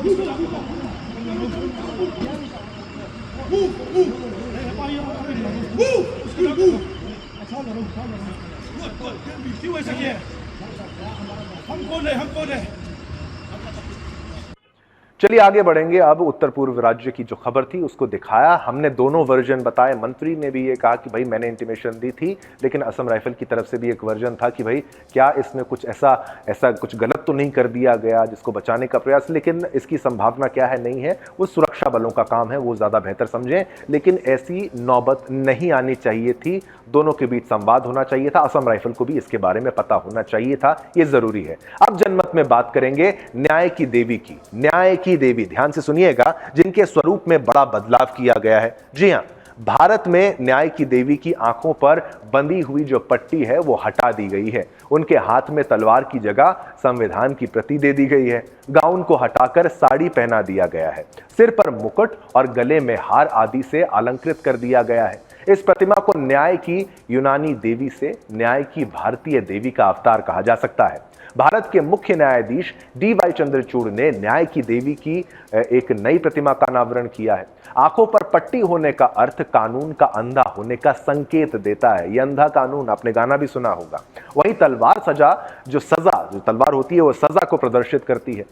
क्यों ऐसा किया? हम कौन है? चलिए आगे बढ़ेंगे। अब उत्तर पूर्व राज्य की जो खबर थी उसको दिखाया हमने, दोनों वर्जन बताए। मंत्री ने भी ये कहा कि भाई मैंने इंटीमेशन दी थी, लेकिन असम राइफल की तरफ से भी एक वर्जन था कि भाई क्या इसमें कुछ ऐसा कुछ गलत तो नहीं कर दिया गया जिसको बचाने का प्रयास, लेकिन इसकी संभावना क्या है नहीं है वो सुरक्षा बलों का काम है, वो ज्यादा बेहतर समझें। लेकिन ऐसी नौबत नहीं आनी चाहिए थी, दोनों के बीच संवाद होना चाहिए था, असम राइफल को भी इसके बारे में पता होना चाहिए था, ये जरूरी है। अब जनमत में बात करेंगे न्याय की देवी की। न्याय की देवी, ध्यान से सुनिएगा, जिनके स्वरूप में बड़ा बदलाव किया गया है। जी हां, भारत में न्याय की देवी की आंखों पर बंधी हुई जो पट्टी है वो हटा दी गई है। उनके हाथ में तलवार की जगह संविधान की प्रति दे दी गई है। गाउन को हटाकर साड़ी पहना दिया गया है। सिर पर मुकुट और गले में हार आदि से अलंकृत कर दिया गया है। इस प्रतिमा को न्याय की यूनानी देवी से न्याय की भारतीय देवी का अवतार कहा जा सकता है। भारत के मुख्य न्यायाधीश डी.वाई. चंद्रचूड़ ने न्याय की देवी की एक नई प्रतिमा का अनावरण किया है। आंखों पर पट्टी होने का अर्थ कानून का अंधा होने का संकेत देता है। यह अंधा कानून, आपने गाना भी सुना होगा। वहीं तलवार जो तलवार होती है वो सजा को प्रदर्शित करती है।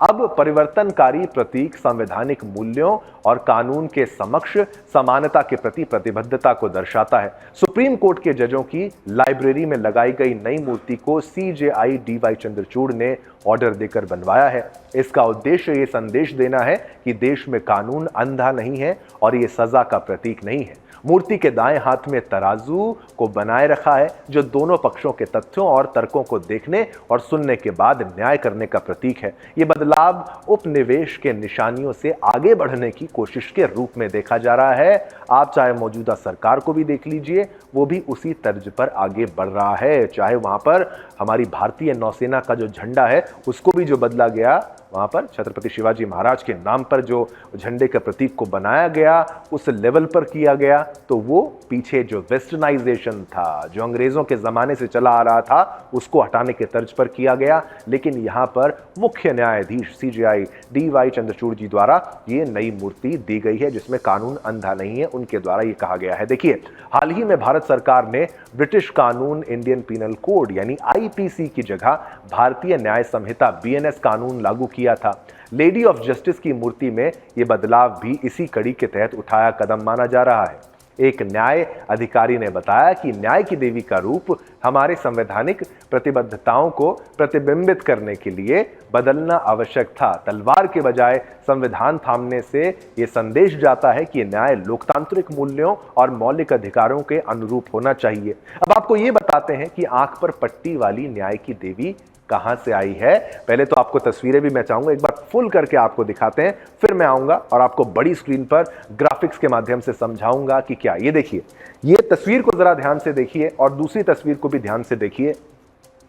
अब परिवर्तनकारी प्रतीक संवैधानिक मूल्यों और कानून के समक्ष समानता के प्रति प्रतिबद्धता को दर्शाता है। सुप्रीम कोर्ट के जजों की लाइब्रेरी में लगाई गई नई मूर्ति को सीजेआई डी.वाई. चंद्रचूड़ ने ऑर्डर देकर बनवाया है। इसका उद्देश्य ये संदेश देना है कि देश में कानून अंधा नहीं है और ये सजा का प्रतीक नहीं है। मूर्ति के दाएं हाथ में तराजू को बनाए रखा है, जो दोनों पक्षों के तथ्यों और तर्कों को देखने और सुनने के बाद न्याय करने का प्रतीक है। यह बदलाव उपनिवेश के निशानियों से आगे बढ़ने की कोशिश के रूप में देखा जा रहा है। आप चाहे मौजूदा सरकार को भी देख लीजिए, वो भी उसी तर्ज पर आगे बढ़ रहा है। चाहे वहां पर हमारी भारतीय नौसेना का जो झंडा है उसको भी जो बदला गया, वहां पर छत्रपति शिवाजी महाराज के नाम पर जो झंडे के प्रतीक को बनाया गया उस लेवल पर किया गया, तो वो पीछे जो वेस्टर्नाइजेशन था, जो अंग्रेजों के जमाने से चला आ रहा था, उसको हटाने के तर्ज पर किया गया। लेकिन यहां पर मुख्य न्यायाधीश सीजेआई डी.वाई. चंद्रचूड़ जी द्वारा ये नई मूर्ति दी गई है जिसमें कानून अंधा नहीं है, उनके द्वारा ये कहा गया है। देखिए, हाल ही में भारत सरकार ने ब्रिटिश कानून इंडियन पीनल कोड यानी आईपीसी की जगह भारतीय न्याय संहिता बीएनएस कानून लागू किया था। लेडी ऑफ जस्टिस की मूर्ति में यह बदलाव भी इसी कड़ी के तहत उठाया कदम माना जा रहा है। एक न्याय अधिकारी ने बताया कि न्याय की देवी का रूप हमारे संवैधानिक प्रतिबद्धताओं को प्रतिबिंबित करने के लिए बदलना आवश्यक था। तलवार के बजाय संविधान थामने से यह संदेश जाता है कि न्याय लोकतांत्रिक मूल्यों और मौलिक अधिकारों के अनुरूप होना चाहिए। अब आपको यह बताते हैं कि आंख पर पट्टी वाली न्याय की देवी कहां से आई है। पहले तो आपको तस्वीरें भी मैं चाहूंगा एक बार फुल करके आपको दिखाते हैं, फिर मैं आऊंगा और आपको बड़ी स्क्रीन पर ग्राफिक्स के माध्यम से समझाऊंगा कि क्या। ये देखिए, ये तस्वीर को जरा ध्यान से देखिए और दूसरी तस्वीर को भी ध्यान से देखिए,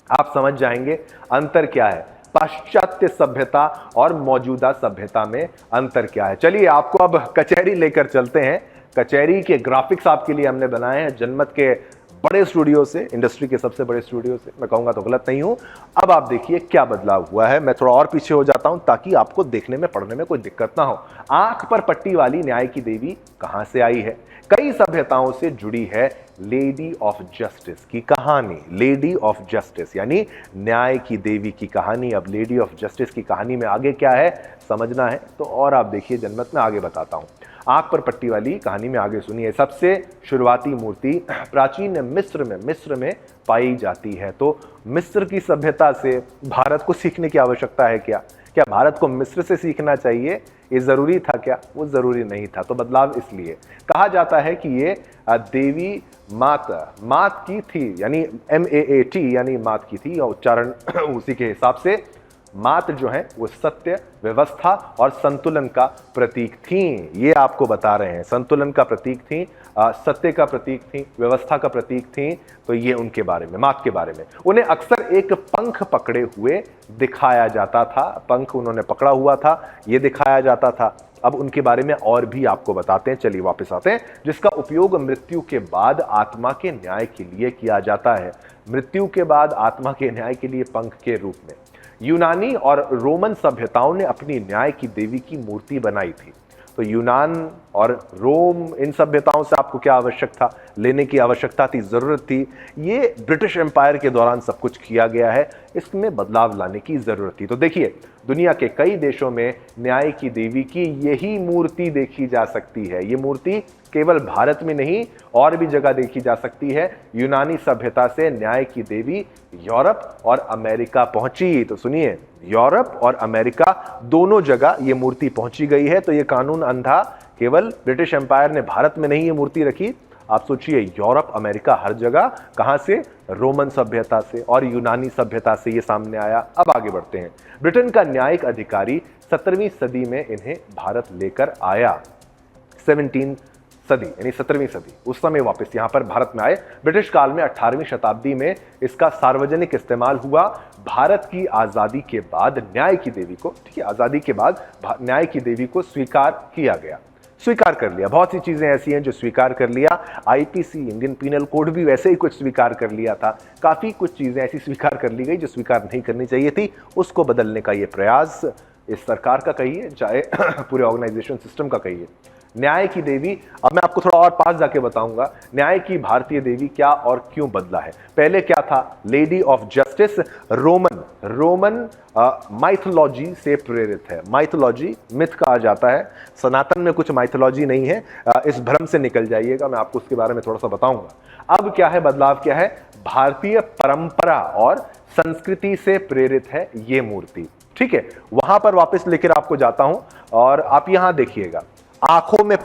आप समझ जाएंगे अंतर क्या है। पाश्चात्य सभ्यता और मौजूदा सभ्यता में अंतर क्या है। चलिए आपको अब कचहरी लेकर चलते हैं। कचहरी के ग्राफिक्स आपके लिए हमने बनाए हैं। जनमत के बड़े स्टूडियो से, इंडस्ट्री के सबसे बड़े स्टूडियो से, मैं कहूंगा तो गलत नहीं हूं। अब आप देखिए क्या बदलाव हुआ है। मैं थोड़ा और पीछे हो जाता हूं ताकि आपको देखने में, पढ़ने में कोई दिक्कत ना हो। आंख पर पट्टी वाली न्याय की देवी कहां से आई है? कई सभ्यताओं से जुड़ी है लेडी ऑफ जस्टिस की कहानी। लेडी ऑफ जस्टिस यानी न्याय की देवी की कहानी। अब लेडी ऑफ जस्टिस की कहानी में आगे क्या है समझना है तो और आप देखिए जनमत में आगे बताता हूं। आंख पर पट्टी वाली कहानी में आगे सुनिए। सबसे शुरुआती मूर्ति प्राचीन मिस्र में पाई जाती है। तो मिस्र की सभ्यता से भारत को सीखने की आवश्यकता है क्या? क्या भारत को मिस्र से सीखना चाहिए? ये जरूरी था क्या? वो जरूरी नहीं था। तो बदलाव इसलिए कहा जाता है कि ये देवी मात की थी, यानी MAAT यानी मात की थी, और उच्चारण उसी के हिसाब से मात जो है वो सत्य, व्यवस्था और संतुलन का प्रतीक थी। ये आपको बता रहे हैं, संतुलन का प्रतीक थी, सत्य का प्रतीक थी, व्यवस्था का प्रतीक थी। तो ये उनके बारे में, मात के बारे में। उन्हें अक्सर एक पंख पकड़े हुए दिखाया जाता था। पंख उन्होंने पकड़ा हुआ था, ये दिखाया जाता था। अब उनके बारे में और भी आपको बताते हैं। चलिए वापस आते हैं। जिसका उपयोग मृत्यु के बाद आत्मा के न्याय के लिए किया जाता है। मृत्यु के बाद आत्मा के न्याय के लिए पंख के रूप में यूनानी और रोमन सभ्यताओं ने अपनी न्याय की देवी की मूर्ति बनाई थी। तो यूनान और रोम, इन सभ्यताओं से आपको क्या आवश्यक था? लेने की आवश्यकता थी, जरूरत थी। ये ब्रिटिश एम्पायर के दौरान सब कुछ किया गया है, इसमें बदलाव लाने की जरूरत थी। तो देखिए दुनिया के कई देशों में न्याय की देवी की यही मूर्ति देखी जा सकती है। ये मूर्ति केवल भारत में नहीं और भी जगह देखी जा सकती है। यूनानी सभ्यता से न्याय की देवी यूरोप और अमेरिका पहुंची। तो सुनिए, यूरोप और अमेरिका दोनों जगह ये मूर्ति पहुंची गई है। तो ये कानून अंधा केवल ब्रिटिश एम्पायर ने भारत में नहीं ये मूर्ति रखी। आप सोचिए, यूरोप, अमेरिका, हर जगह। कहां से? रोमन सभ्यता से और यूनानी सभ्यता से ये सामने आया। अब आगे बढ़ते हैं। ब्रिटेन का न्यायिक अधिकारी 17वीं सदी में इन्हें भारत लेकर आया। 17 सदी यानी 17वीं सदी, उस समय वापस यहां पर भारत में आए। ब्रिटिश काल में 18वीं शताब्दी में इसका सार्वजनिक इस्तेमाल हुआ। भारत की आजादी के बाद न्याय की देवी को, ठीक है, आजादी के बाद न्याय की देवी को स्वीकार किया गया, स्वीकार कर लिया। बहुत सी चीजें ऐसी हैं जो स्वीकार कर लिया। IPC, इंडियन पीनल कोड भी वैसे ही कुछ स्वीकार कर लिया था। काफी कुछ चीजें ऐसी स्वीकार कर ली गई जो स्वीकार नहीं करनी चाहिए थी। उसको बदलने का ये प्रयास इस सरकार का कहिए, चाहे पूरे ऑर्गेनाइजेशन सिस्टम का कहिए। न्याय की देवी, अब मैं आपको थोड़ा और पास जाके बताऊंगा न्याय की भारतीय देवी क्या और क्यों बदला है। पहले क्या था? Lady of justice Roman mythology से प्रेरित है। माइथोलॉजी मिथ कहा जाता है। सनातन में कुछ माइथोलॉजी नहीं है, इस भ्रम से निकल जाइएगा। मैं आपको उसके बारे में थोड़ा सा बताऊंगा। अब क्या है बदलाव? क्या है? भारतीय परंपरा और संस्कृति से प्रेरित है ये मूर्ति, ठीक है। वहां पर वापस लेकर आपको जाता हूं और आप यहां देखिएगा, आंखों में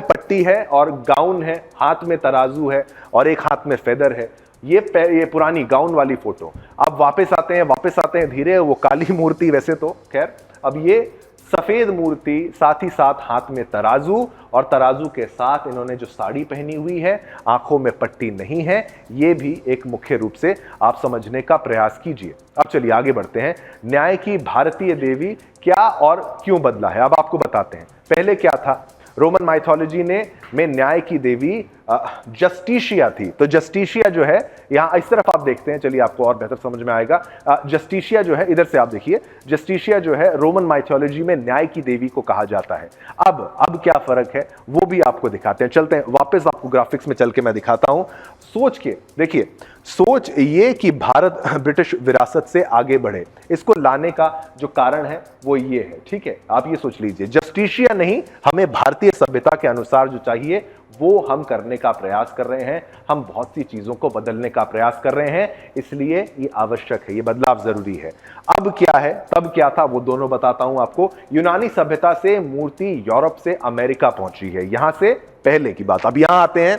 पट्टी है और गाउन है, हाथ में तराजू है और एक हाथ में फेदर है। ये पुरानी गाउन वाली फोटो। अब वापस आते हैं धीरे। वो काली मूर्ति वैसे तो खैर, अब ये सफेद मूर्ति, साथ ही साथ हाथ में तराजू और तराजू के साथ इन्होंने जो साड़ी पहनी हुई है, आंखों में पट्टी नहीं है। ये भी एक मुख्य रूप से आप समझने का प्रयास कीजिए। अब चलिए आगे बढ़ते हैं। न्याय की भारतीय देवी क्या और क्यों बदला है, अब आपको बताते हैं। पहले क्या था? रोमन माइथोलॉजी में न्याय की देवी जस्टिशिया थी। तो जस्टिशिया जो है, यहां इस तरफ आप देखते हैं, चलिए आपको और बेहतर समझ में आएगा। जस्टिशिया जो है, इधर से आप देखिए, जस्टिशिया जो है रोमन माइथोलॉजी में न्याय की देवी को कहा जाता है। अब क्या फर्क है वो भी आपको दिखाते हैं। चलते हैं वापस, आपको ग्राफिक्स में चल के मैं दिखाता हूं। सोच के देखिए, सोच ये कि भारत ब्रिटिश विरासत से आगे बढ़े, इसको लाने का जो कारण है वो ये है, ठीक है। आप ये सोच लीजिए, जस्टिशिया नहीं, हमें भारतीय सभ्यता के अनुसार जो चाहिए वो हम करने का प्रयास कर रहे हैं। हम बहुत सी चीजों को बदलने का प्रयास कर रहे हैं, इसलिए ये आवश्यक है, ये बदलाव जरूरी है। अब क्या है, तब क्या था, वो दोनों बताता हूं आपको। यूनानी सभ्यता से मूर्ति यूरोप से अमेरिका पहुंची है, यहां से पहले की बात। अब यहां आते हैं।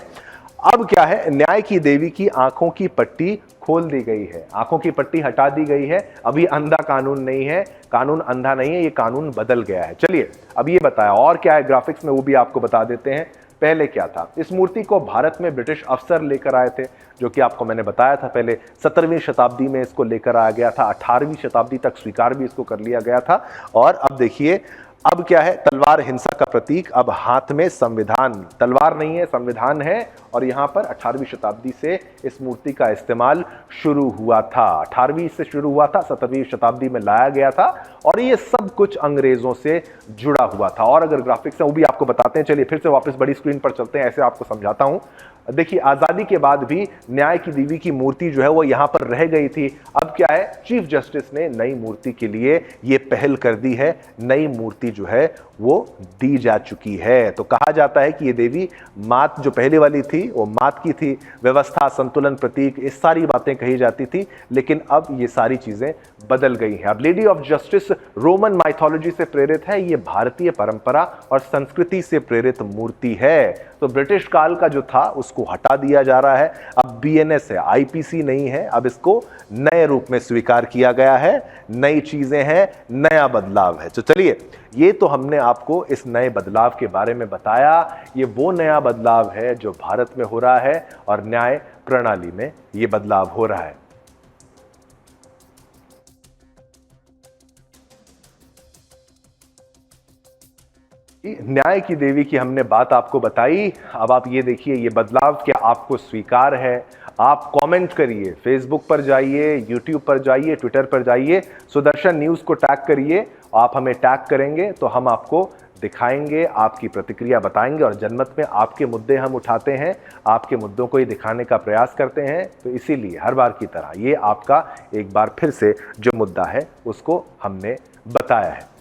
अब क्या है? न्याय की देवी की आंखों की पट्टी खोल दी गई है, आंखों की पट्टी हटा दी गई है। अभी अंधा कानून नहीं है, कानून अंधा नहीं है, ये कानून बदल गया है। चलिए अब ये बताया और क्या है ग्राफिक्स में, वो भी आपको बता देते हैं। पहले क्या था? इस मूर्ति को भारत में ब्रिटिश अफसर लेकर आए थे, जो कि आपको मैंने बताया था पहले। 17वीं शताब्दी में इसको लेकर आया गया था, 18वीं शताब्दी तक स्वीकार भी इसको कर लिया गया था। और अब देखिए, अब क्या है, तलवार हिंसा का प्रतीक, अब हाथ में संविधान, तलवार नहीं है संविधान है। और यहां पर 18वीं शताब्दी से इस मूर्ति का इस्तेमाल शुरू हुआ था, 18वीं से शुरू हुआ था, 17वीं शताब्दी में लाया गया था और ये सब कुछ अंग्रेजों से जुड़ा हुआ था। और अगर ग्राफिक्स है वो भी आपको बताते हैं, चलिए फिर से वापस बड़ी स्क्रीन पर चलते हैं, ऐसे आपको समझाता हूं। देखिए, आजादी के बाद भी न्याय की देवी की मूर्ति जो है वो यहां पर रह गई थी। अब क्या है, चीफ जस्टिस ने नई मूर्ति के लिए ये पहल कर दी है, नई मूर्ति जो है वो दी जा चुकी है। तो कहा जाता है कि ये देवी मात जो पहले वाली थी वो मात की थी, व्यवस्था, संतुलन, प्रतीक, इस सारी बातें कही जाती थी, लेकिन अब ये सारी चीजें बदल गई हैं। अब lady of justice Roman mythology से प्रेरित है, ये भारतीय परंपरा और संस्कृति से प्रेरित मूर्ति है। तो ब्रिटिश काल का जो था उसको हटा दिया जा रहा है, अब बीएनएस है, आईपीसी नहीं है, अब इसको नए रूप में स्वीकार किया गया है, नई चीजें हैं, नया बदलाव है। तो चलिए, ये तो हमने आपको इस नए बदलाव के बारे में बताया। ये वो नया बदलाव है जो भारत में हो रहा है और न्याय प्रणाली में ये बदलाव हो रहा है। न्याय की देवी की हमने बात आपको बताई। अब आप ये देखिए, ये बदलाव क्या आपको स्वीकार है? आप कमेंट करिए, फेसबुक पर जाइए, यूट्यूब पर जाइए, ट्विटर पर जाइए, सुदर्शन न्यूज़ को टैग करिए। आप हमें टैग करेंगे तो हम आपको दिखाएंगे, आपकी प्रतिक्रिया बताएंगे और जनमत में आपके मुद्दे हम उठाते हैं, आपके मुद्दों को ही दिखाने का प्रयास करते हैं। तो इसीलिए हर बार की तरह ये आपका एक बार फिर से जो मुद्दा है उसको हमने बताया है।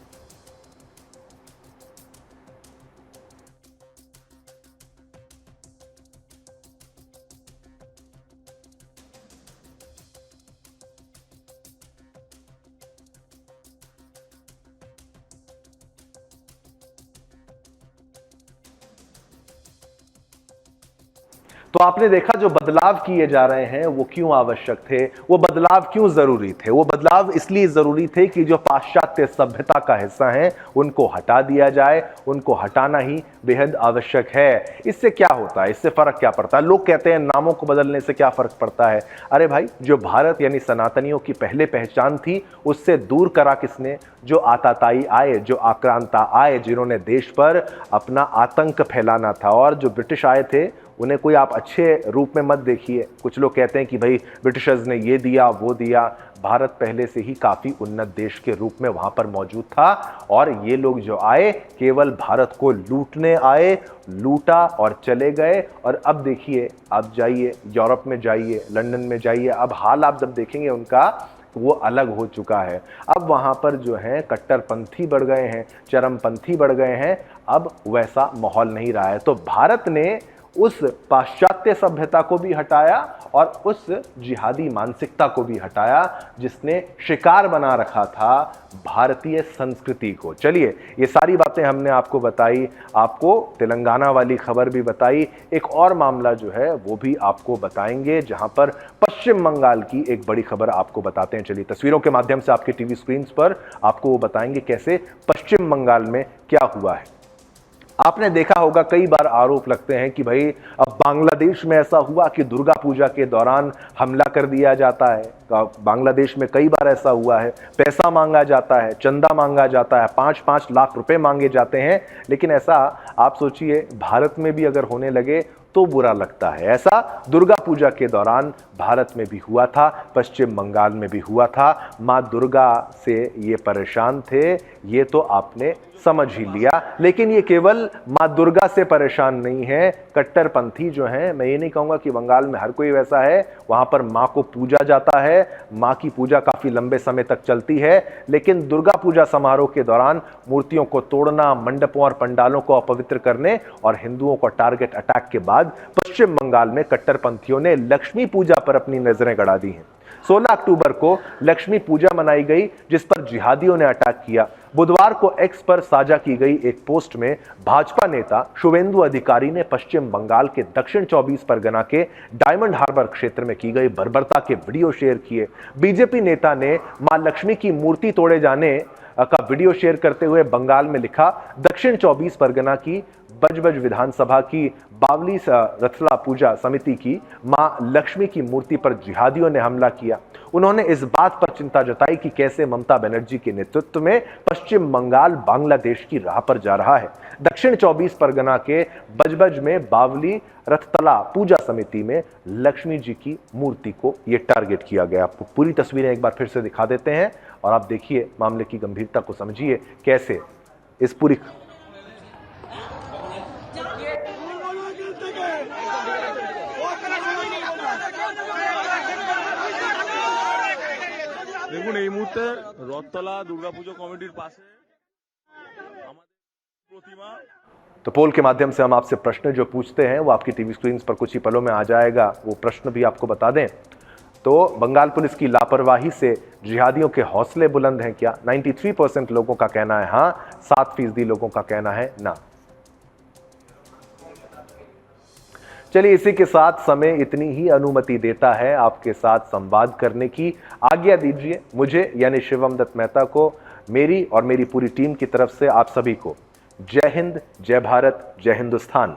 तो आपने देखा जो बदलाव किए जा रहे हैं वो क्यों आवश्यक थे, वो बदलाव क्यों जरूरी थे। वो बदलाव इसलिए जरूरी थे कि जो पाश्चात्य सभ्यता का हिस्सा हैं उनको हटा दिया जाए, उनको हटाना ही बेहद आवश्यक है। इससे क्या होता है, इससे फर्क क्या पड़ता है? लोग कहते हैं नामों को बदलने से क्या फर्क पड़ता है। अरे भाई, जो भारत यानी सनातनियों की पहले पहचान थी उससे दूर करा किसने? जो आताताई आए, जो आक्रांता आए, जिन्होंने देश पर अपना आतंक फैलाना था। और जो ब्रिटिश आए थे उन्हें कोई आप अच्छे रूप में मत देखिए। कुछ लोग कहते हैं कि भाई ब्रिटिशर्स ने ये दिया वो दिया। भारत पहले से ही काफ़ी उन्नत देश के रूप में वहाँ पर मौजूद था और ये लोग जो आए केवल भारत को लूटने आए, लूटा और चले गए। और अब देखिए, आप जाइए यूरोप में, जाइए लंदन में, जाइए, अब हाल आप जब देखेंगे उनका वो अलग हो चुका है। अब वहाँ पर जो है कट्टरपंथी बढ़ गए हैं, चरमपंथी बढ़ गए हैं, अब वैसा माहौल नहीं रहा है। तो भारत ने उस पाश्चात्य सभ्यता को भी हटाया और उस जिहादी मानसिकता को भी हटाया जिसने शिकार बना रखा था भारतीय संस्कृति को। चलिए, ये सारी बातें हमने आपको बताई, आपको तेलंगाना वाली खबर भी बताई। एक और मामला जो है वो भी आपको बताएंगे जहां पर पश्चिम बंगाल की एक बड़ी खबर आपको बताते हैं। चलिए, तस्वीरों के माध्यम से आपके टीवी स्क्रीन पर आपको वो बताएंगे कैसे पश्चिम बंगाल में क्या हुआ है। आपने देखा होगा कई बार आरोप लगते हैं कि भाई अब बांग्लादेश में ऐसा हुआ कि दुर्गा पूजा के दौरान हमला कर दिया जाता है। बांग्लादेश में कई बार ऐसा हुआ है, पैसा मांगा जाता है, चंदा मांगा जाता है, 5-5 लाख रुपए मांगे जाते हैं। लेकिन ऐसा आप सोचिए भारत में भी अगर होने लगे तो बुरा लगता है। ऐसा दुर्गा पूजा के दौरान भारत में भी हुआ था, पश्चिम बंगाल में भी हुआ था। माँ दुर्गा से ये परेशान थे, ये तो आपने समझ ही लिया। लेकिन ये केवल माँ दुर्गा से परेशान नहीं है, कट्टरपंथी जो हैं, मैं ये नहीं कहूँगा कि बंगाल में हर कोई वैसा है, वहाँ पर माँ को पूजा जाता है, माँ की पूजा काफ़ी लंबे समय तक चलती है। लेकिन दुर्गा पूजा समारोह के दौरान मूर्तियों को तोड़ना, मंडपों और पंडालों को अपवित्र करने और हिंदुओं को टारगेट अटैक के बाद पश्चिम बंगाल में कट्टरपंथियों ने लक्ष्मी पूजा पर अपनी नजरें गड़ा दी हैं। 16 अक्टूबर को लक्ष्मी पूजा मनाई गई जिस पर जिहादियों ने अटैक किया। बुधवार को एक्स पर साझा की गई एक पोस्ट में भाजपा नेता शुवेंदु अधिकारी ने पश्चिम बंगाल के दक्षिण 24 परगना के डायमंड हार्बर क्षेत्र में की गई बर्बरता के वीडियो शेयर किए। बीजेपी नेता ने मां लक्ष्मी की मूर्ति तोड़े जाने का वीडियो शेयर करते हुए बंगाल में लिखा, दक्षिण 24 परगना की बजबज विधानसभा की बावली रथला पूजा समिति की मां लक्ष्मी की मूर्ति पर जिहादियों ने हमला किया। उन्होंने इस बात पर चिंता जताई कि कैसे ममता बनर्जी के नेतृत्व में पश्चिम बंगाल बांग्लादेश की राह पर जा रहा है। दक्षिण 24 परगना के बजबज में बावली रथतला पूजा समिति में लक्ष्मी जी की मूर्ति को यह टारगेट किया गया। आपको पूरी तस्वीरें एक बार फिर से दिखा देते हैं और आप देखिए, मामले की गंभीरता को समझिए, कैसे इस पूरी দেখুন এই মুহূর্তে রথতলা দুর্গাপুজো কমিটির পাশে আমাদের প্রতিমা। तो पोल के माध्यम से हम आपसे प्रश्न जो पूछते हैं वो आपकी टीवी स्क्रीन पर कुछ ही पलों में आ जाएगा। वो प्रश्न भी आपको बता दें तो बंगाल पुलिस की लापरवाही से जिहादियों के हौसले बुलंद हैं क्या? 93% लोगों का कहना है हाँ, 7% लोगों का कहना है ना। चलिए, इसी के साथ समय इतनी ही अनुमति देता है आपके साथ संवाद करने की। आज्ञा दीजिए मुझे यानी शिवम दत्त मेहता को, मेरी और मेरी पूरी टीम की तरफ से आप सभी को जय हिंद, जय भारत, जय हिंदुस्तान।